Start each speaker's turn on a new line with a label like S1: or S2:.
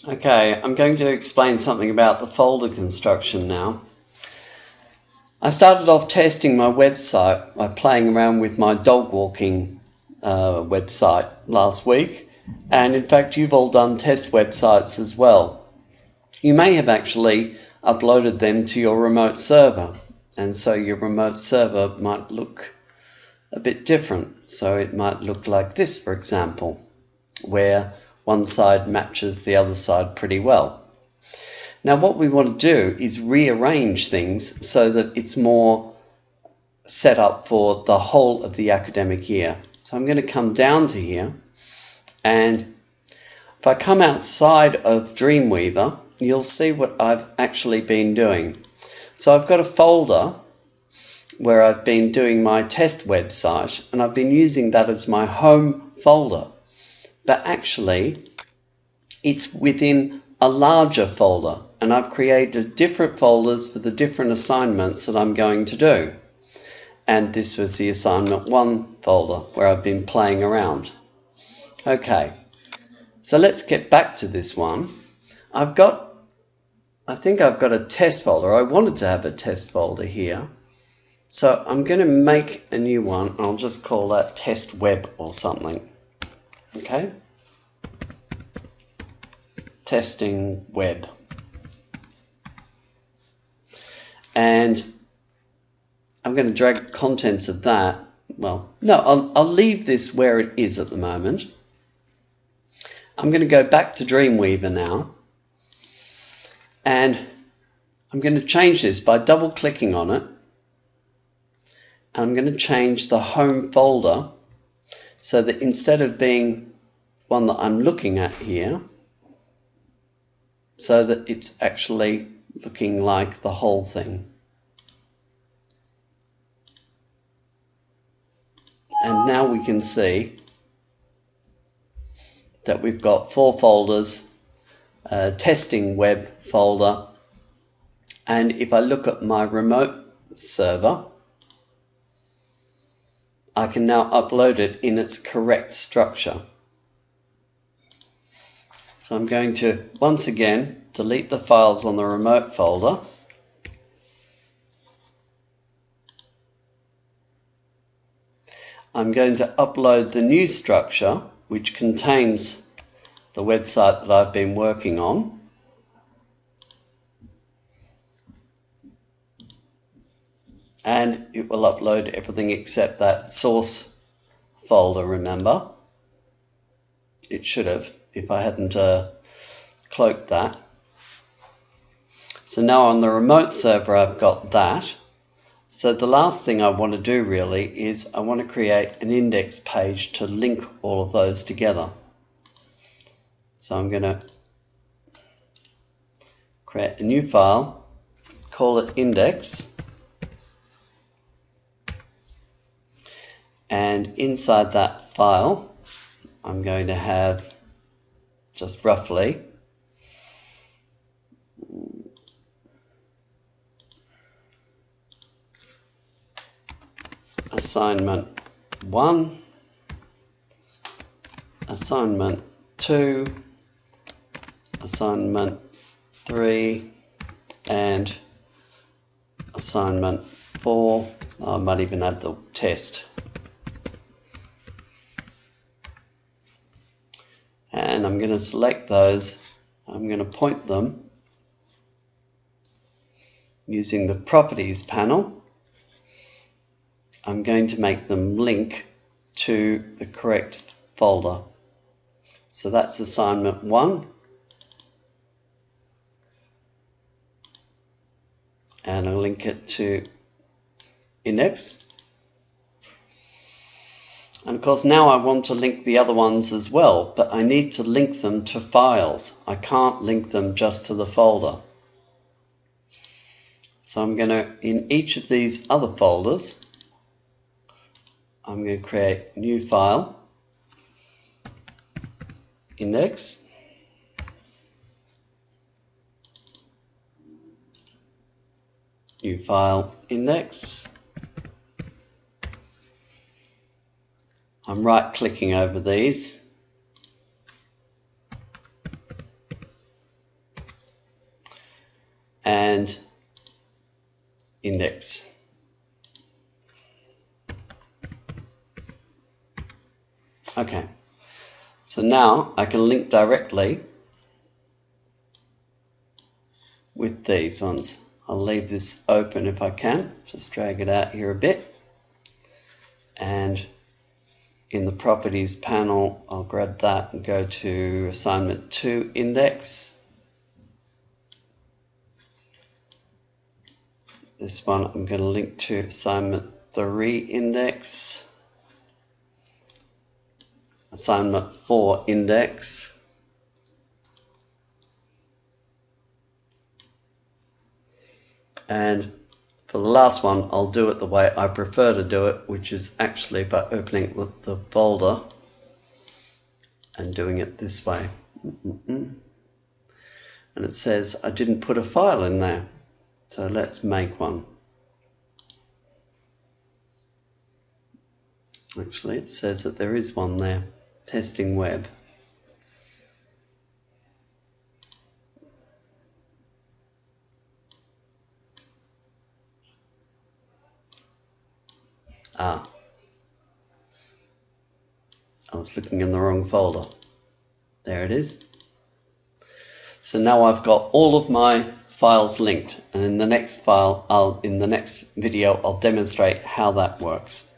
S1: Okay, I'm going to explain something about the folder construction now. I started off testing my website by playing around with my dog walking website last week, and in fact you've all done test websites as well. You may have actually uploaded them to your remote server, and so your remote server might look a bit different. So it might look like this, for example, where one side matches the other side pretty well. Now what we want to do is rearrange things so that it's more set up for the whole of the academic year. So I'm going to come down to here, and if I come outside of Dreamweaver, you'll see what I've actually been doing. So I've got a folder where I've been doing my test website, and I've been using that as my home folder. But actually, it's within a larger folder, and I've created different folders for the different assignments that I'm going to do. And this was the assignment 1 folder where I've been playing around. Okay, so let's get back to this one. I think I've got a test folder. I wanted to have a test folder here. So I'm going to make a new one. I'll just call that test web or something. Okay? Testing web. And I'm going to drag the contents of that. Well, no, I'll leave this where it is at the moment. I'm going to go back to Dreamweaver now. And I'm going to change this by double clicking on it. I'm going to change the home folder so that instead of being one that I'm looking at here, so that it's actually looking like the whole thing. And now we can see that we've got 4 folders, testing web folder, and if I look at my remote server, I can now upload it in its correct structure. So I'm going to once again delete the files on the remote folder. I'm going to upload the new structure, which contains the website that I've been working on. And it will upload everything except that source folder, remember. It should have, if I hadn't cloaked that. So now on the remote server I've got that. So the last thing I want to do really is I want to create an index page to link all of those together. So I'm going to create a new file, call it index. And inside that file, I'm going to have just roughly assignment 1, assignment 2, assignment 3, and assignment 4. I might even add the test. And I'm going to select those. I'm going to point them using the properties panel. I'm going to make them link to the correct folder. So that's assignment 1. And I'll link it to index. And of course now I want to link the other ones as well, but I need to link them to files. I can't link them just to the folder. So I'm going to, in each of these other folders, I'm going to create a new file, index, new file, index. I'm right clicking over these and index. Okay, so now I can link directly with these ones. I'll leave this open if I can, just drag it out here a bit, and in the properties panel I'll grab that and go to assignment 2 index. This one I'm going to link to assignment 3 index, assignment 4 index, and for the last one I'll do it the way I prefer to do it, which is actually by opening the folder and doing it this way. And it says I didn't put a file in there, so let's make one. Actually, it says that there is one there, testing web. I was looking in the wrong folder. There it is. So now I've got all of my files linked, and in the next video I'll demonstrate how that works.